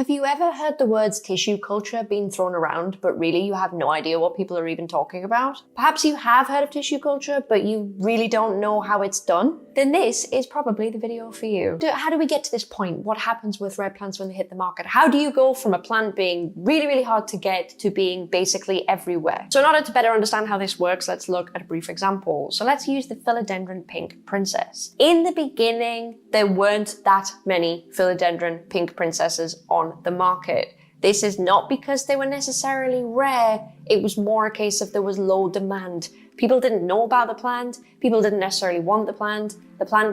Have you ever heard the words tissue culture being thrown around, but really you have no idea what people are even talking about? Perhaps you have heard of tissue culture, but you really don't know how it's done? Then this is probably the video for you. How do we get to this point? What happens with rare plants when they hit the market? How do you go from a plant being really, really hard to get to being basically everywhere? So in order to better understand how this works, let's look at a brief example. So let's use the Philodendron Pink Princess. In the beginning, there weren't that many Philodendron Pink Princesses on the market. This is not because they were necessarily rare, it was more a case of there was low demand. People didn't know about the plant, people didn't necessarily want the plant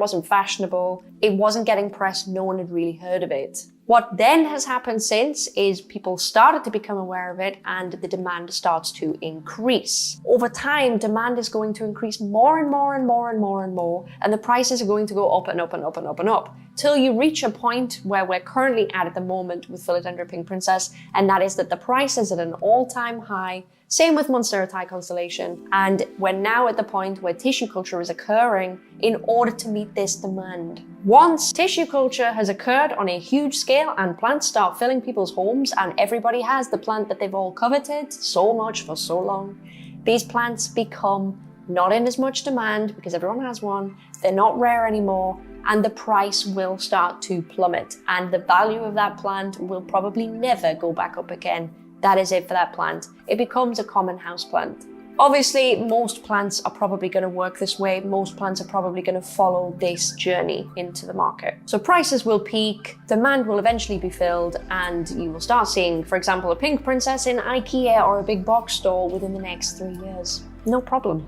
wasn't fashionable, it wasn't getting press, no one had really heard of it. What then has happened since is people started to become aware of it and the demand starts to increase. Over time, demand is going to increase more and more and more and more and more, and the prices are going to go up and up and up and up and up, till you reach a point where we're currently at the moment with Philodendron Pink Princess, and that is that the price is at an all-time high. Same with Monstera Thai Constellation, and we're now at the point where tissue culture is occurring in order to meet this demand. Once tissue culture has occurred on a huge scale and plants start filling people's homes and everybody has the plant that they've all coveted so much for so long, these plants become not in as much demand because everyone has one, they're not rare anymore, and the price will start to plummet, and the value of that plant will probably never go back up again. That is it for that plant. It becomes a common house plant. Obviously, most plants are probably going to work this way. Most plants are probably going to follow this journey into the market. So prices will peak, demand will eventually be filled, and you will start seeing, for example, a pink princess in IKEA or a big box store within the next 3 years. No problem.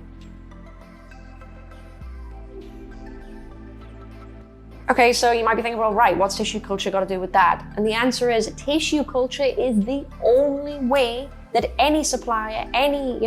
Okay, so you might be thinking, well, right, what's tissue culture got to do with that? And the answer is tissue culture is the only way that any supplier, any,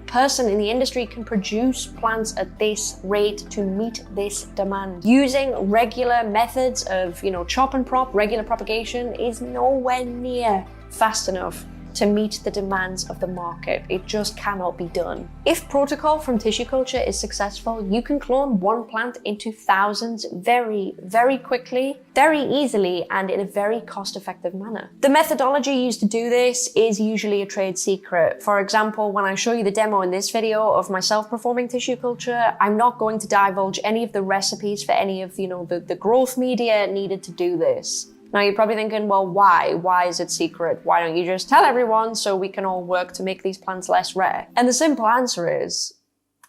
person in the industry can produce plants at this rate to meet this demand. Using regular methods of, chop and prop, regular propagation is nowhere near fast enough to meet the demands of the market. It just cannot be done. If protocol from tissue culture is successful, you can clone one plant into thousands very, very quickly, very easily, and in a very cost-effective manner. The methodology used to do this is usually a trade secret. For example, when I show you the demo in this video of myself performing tissue culture, I'm not going to divulge any of the recipes for any of the growth media needed to do this. Now you're probably thinking, well, why? Why is it secret? Why don't you just tell everyone so we can all work to make these plants less rare? And the simple answer is,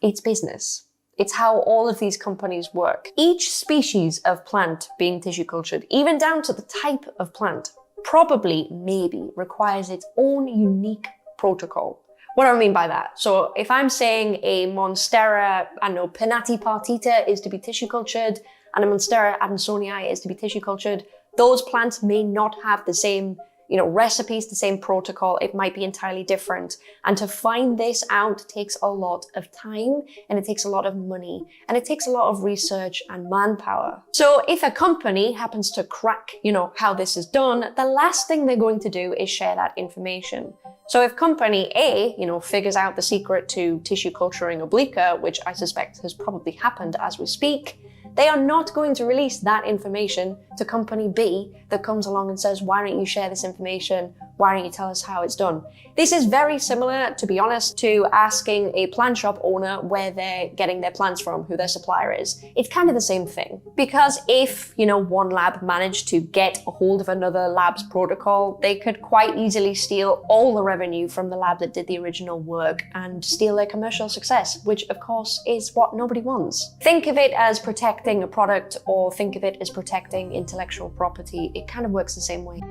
it's business. It's how all of these companies work. Each species of plant being tissue cultured, even down to the type of plant, probably, maybe, requires its own unique protocol. What do I mean by that? So if I'm saying a Monstera, Pinnati partita is to be tissue cultured, and a Monstera adansonii is to be tissue cultured, those plants may not have the same, recipes, the same protocol. It might be entirely different. And to find this out takes a lot of time, and it takes a lot of money, and it takes a lot of research and manpower. So if a company happens to crack, how this is done, the last thing they're going to do is share that information. So if company A, figures out the secret to tissue culturing obliqua, which I suspect has probably happened as we speak, they are not going to release that information to company B that comes along and says, why don't you share this information? Why don't you tell us how it's done? This is very similar, to be honest, to asking a plant shop owner where they're getting their plants from, who their supplier is. It's kind of the same thing. Because if, one lab managed to get a hold of another lab's protocol, they could quite easily steal all the revenue from the lab that did the original work and steal their commercial success, which of course is what nobody wants. Think of it as protecting a product, or think of it as protecting intellectual property. It kind of works the same way.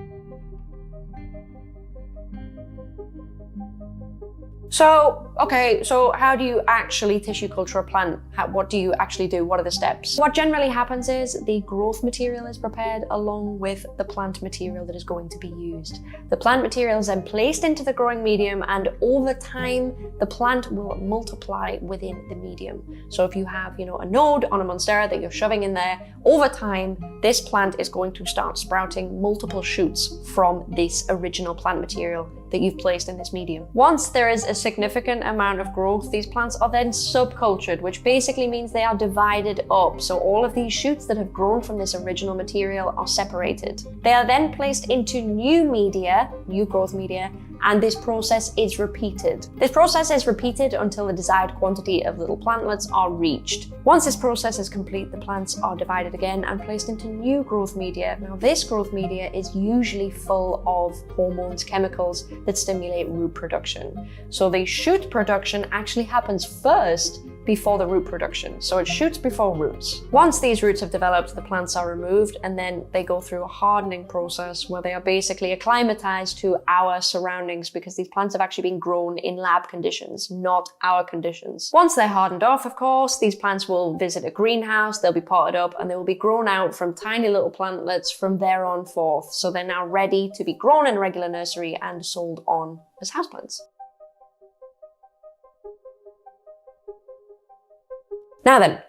So how do you actually tissue culture a plant? What do you actually do? What are the steps? What generally happens is the growth material is prepared along with the plant material that is going to be used. The plant material is then placed into the growing medium, and over time, the plant will multiply within the medium. So if you have, a node on a Monstera that you're shoving in there, over time, this plant is going to start sprouting multiple shoots from this original plant material that you've placed in this medium. Once there is a significant amount of growth, these plants are then subcultured, which basically means they are divided up. So all of these shoots that have grown from this original material are separated. They are then placed into new media, new growth media, and this process is repeated. This process is repeated until the desired quantity of little plantlets are reached. Once this process is complete, the plants are divided again and placed into new growth media. Now, this growth media is usually full of hormones, chemicals that stimulate root production. So the shoot production actually happens first before the root production. So it shoots before roots. Once these roots have developed, the plants are removed and then they go through a hardening process where they are basically acclimatized to our surroundings, because these plants have actually been grown in lab conditions, not our conditions. Once they're hardened off, of course, these plants will visit a greenhouse, they'll be potted up, and they will be grown out from tiny little plantlets from there on forth. So they're now ready to be grown in a regular nursery and sold on as houseplants. Now then,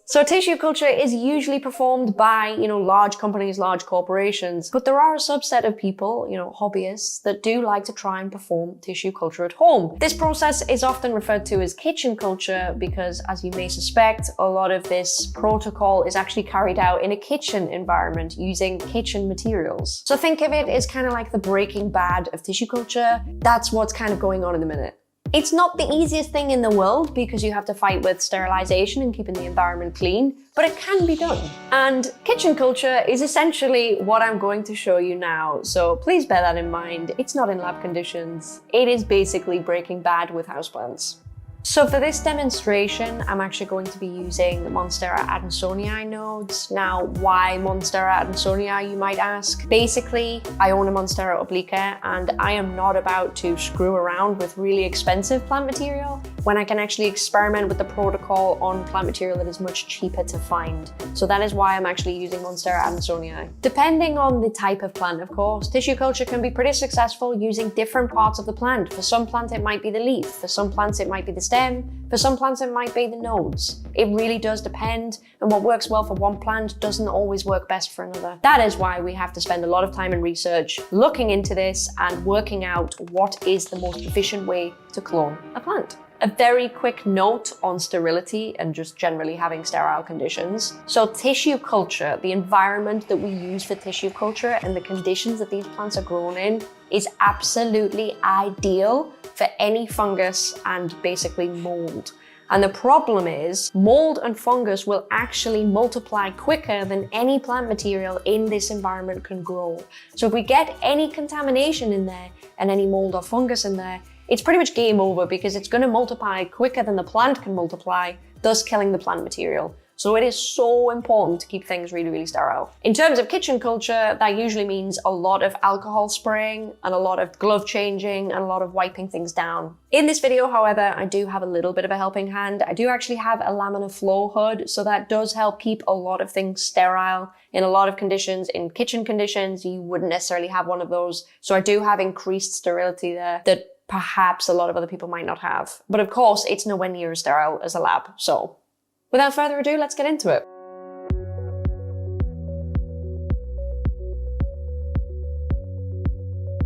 so tissue culture is usually performed by, large companies, large corporations, but there are a subset of people, hobbyists, that do like to try and perform tissue culture at home. This process is often referred to as kitchen culture because, as you may suspect, a lot of this protocol is actually carried out in a kitchen environment using kitchen materials. So think of it as kind of like the Breaking Bad of tissue culture. That's what's kind of going on in the minute. It's not the easiest thing in the world because you have to fight with sterilization and keeping the environment clean, but it can be done. And kitchen culture is essentially what I'm going to show you now. So please bear that in mind. It's not in lab conditions. It is basically Breaking Bad with houseplants. So for this demonstration, I'm actually going to be using Monstera adansonii nodes. Now, why Monstera adansonii, you might ask? Basically, I own a Monstera obliqua and I am not about to screw around with really expensive plant material when I can actually experiment with the protocol on plant material that is much cheaper to find. So that is why I'm actually using Monstera adansonii. Depending on the type of plant, of course, tissue culture can be pretty successful using different parts of the plant. For some plants, it might be the leaf. For some plants, it might be the stem. For some plants, it might be the nodes. It really does depend, and what works well for one plant doesn't always work best for another. That is why we have to spend a lot of time in research looking into this and working out what is the most efficient way to clone a plant. A very quick note on sterility and just generally having sterile conditions. So tissue culture, the environment that we use for tissue culture and the conditions that these plants are grown in is absolutely ideal for any fungus and basically mold. And the problem is mold and fungus will actually multiply quicker than any plant material in this environment can grow. So if we get any contamination in there and any mold or fungus in there, it's pretty much game over because it's going to multiply quicker than the plant can multiply, thus killing the plant material. So it is so important to keep things really, really sterile. In terms of kitchen culture, that usually means a lot of alcohol spraying and a lot of glove changing and a lot of wiping things down. In this video, however, I do have a little bit of a helping hand. I do actually have a laminar flow hood, so that does help keep a lot of things sterile in a lot of conditions. In kitchen conditions, you wouldn't necessarily have one of those. So I do have increased sterility there that perhaps a lot of other people might not have. But of course, it's nowhere near as sterile as a lab. So without further ado, let's get into it.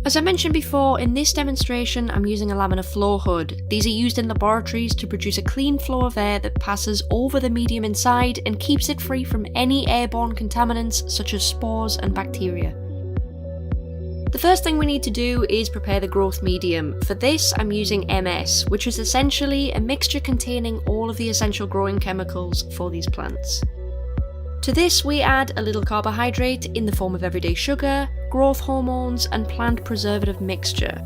As I mentioned before, in this demonstration, I'm using a laminar flow hood. These are used in laboratories to produce a clean flow of air that passes over the medium inside and keeps it free from any airborne contaminants such as spores and bacteria. The first thing we need to do is prepare the growth medium. For this, I'm using MS, which is essentially a mixture containing all of the essential growing chemicals for these plants. To this, we add a little carbohydrate in the form of everyday sugar, growth hormones, and plant preservative mixture.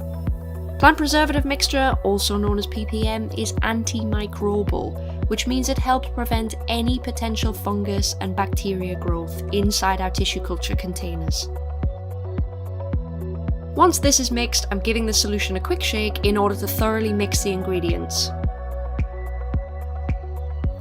Plant preservative mixture, also known as PPM, is antimicrobial, which means it helps prevent any potential fungus and bacteria growth inside our tissue culture containers. Once this is mixed, I'm giving the solution a quick shake in order to thoroughly mix the ingredients.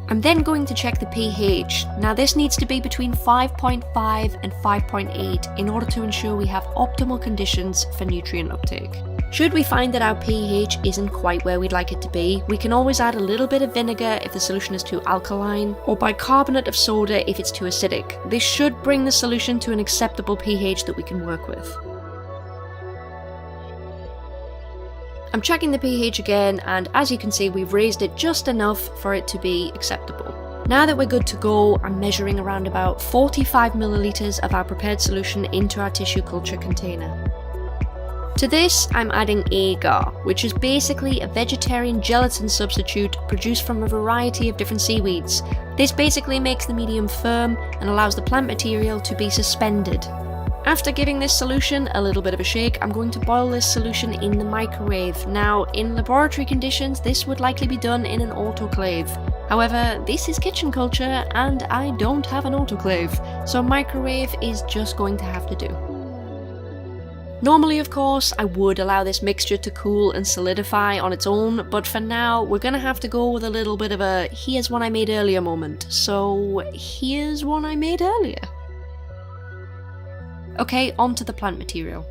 I'm then going to check the pH. Now this needs to be between 5.5 and 5.8 in order to ensure we have optimal conditions for nutrient uptake. Should we find that our pH isn't quite where we'd like it to be, we can always add a little bit of vinegar if the solution is too alkaline, or bicarbonate of soda if it's too acidic. This should bring the solution to an acceptable pH that we can work with. I'm checking the pH again, and as you can see, we've raised it just enough for it to be acceptable. Now that we're good to go, I'm measuring around about 45 milliliters of our prepared solution into our tissue culture container. To this, I'm adding agar, which is basically a vegetarian gelatin substitute produced from a variety of different seaweeds. This basically makes the medium firm and allows the plant material to be suspended. After giving this solution a little bit of a shake, I'm going to boil this solution in the microwave. Now, in laboratory conditions, this would likely be done in an autoclave. However, this is kitchen culture and I don't have an autoclave, so a microwave is just going to have to do. Normally, of course, I would allow this mixture to cool and solidify on its own, but for now, we're gonna have to go with a little bit of a here's one I made earlier moment. So, here's one I made earlier. Okay, onto the plant material.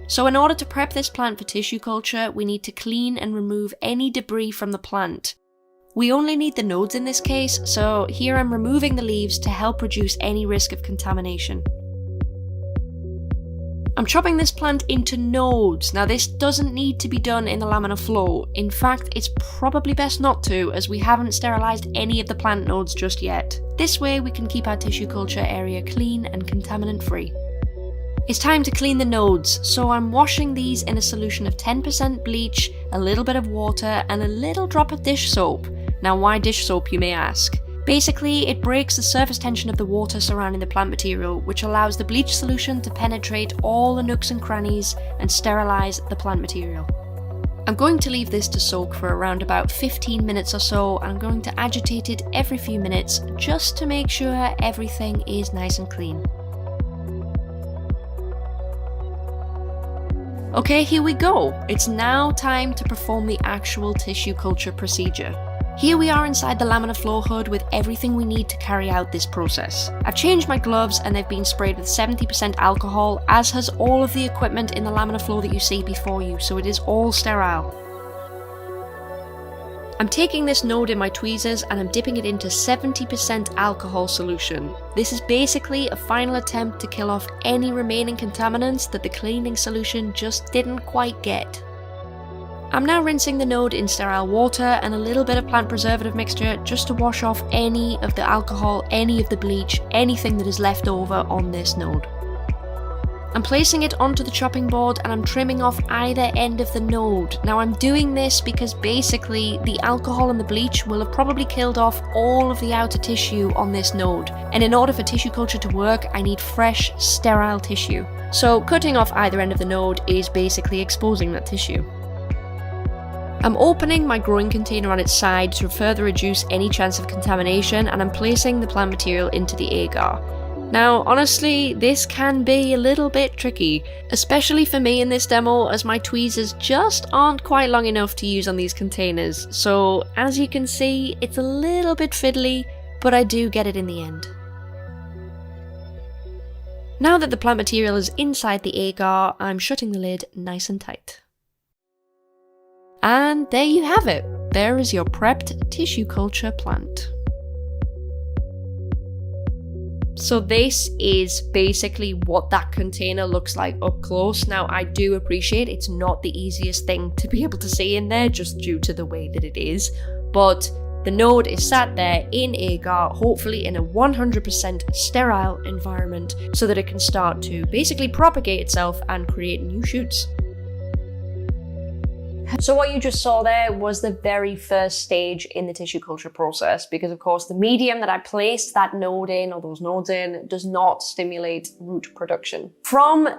So in order to prep this plant for tissue culture, we need to clean and remove any debris from the plant. We only need the nodes in this case, so here I'm removing the leaves to help reduce any risk of contamination. I'm chopping this plant into nodes. Now this doesn't need to be done in the laminar flow. In fact, it's probably best not to, as we haven't sterilized any of the plant nodes just yet. This way we can keep our tissue culture area clean and contaminant free. It's time to clean the nodes, so I'm washing these in a solution of 10% bleach, a little bit of water, and a little drop of dish soap. Now why dish soap, you may ask? Basically, it breaks the surface tension of the water surrounding the plant material, which allows the bleach solution to penetrate all the nooks and crannies and sterilize the plant material. I'm going to leave this to soak for around about 15 minutes or so, and I'm going to agitate it every few minutes just to make sure everything is nice and clean. Okay, here we go. It's now time to perform the actual tissue culture procedure. Here we are inside the laminar flow hood with everything we need to carry out this process. I've changed my gloves and they've been sprayed with 70% alcohol, as has all of the equipment in the laminar flow that you see before you, so it is all sterile. I'm taking this node in my tweezers and I'm dipping it into 70% alcohol solution. This is basically a final attempt to kill off any remaining contaminants that the cleaning solution just didn't quite get. I'm now rinsing the node in sterile water and a little bit of plant preservative mixture just to wash off any of the alcohol, any of the bleach, anything that is left over on this node. I'm placing it onto the chopping board and I'm trimming off either end of the node. Now I'm doing this because basically the alcohol and the bleach will have probably killed off all of the outer tissue on this node. And in order for tissue culture to work, I need fresh, sterile tissue. So cutting off either end of the node is basically exposing that tissue. I'm opening my growing container on its side to further reduce any chance of contamination, and I'm placing the plant material into the agar. Now, honestly, this can be a little bit tricky, especially for me in this demo, as my tweezers just aren't quite long enough to use on these containers. So, as you can see, it's a little bit fiddly, but I do get it in the end. Now that the plant material is inside the agar, I'm shutting the lid nice and tight. And there you have it. There is your prepped tissue culture plant. So this is basically what that container looks like up close. Now I do appreciate it's not the easiest thing to be able to see in there just due to the way that it is, but the node is sat there in agar, hopefully in a 100% sterile environment, so that it can start to basically propagate itself and create new shoots. So what you just saw there was the very first stage in the tissue culture process, because of course the medium that I placed that node in, or those nodes in, does not stimulate root production. From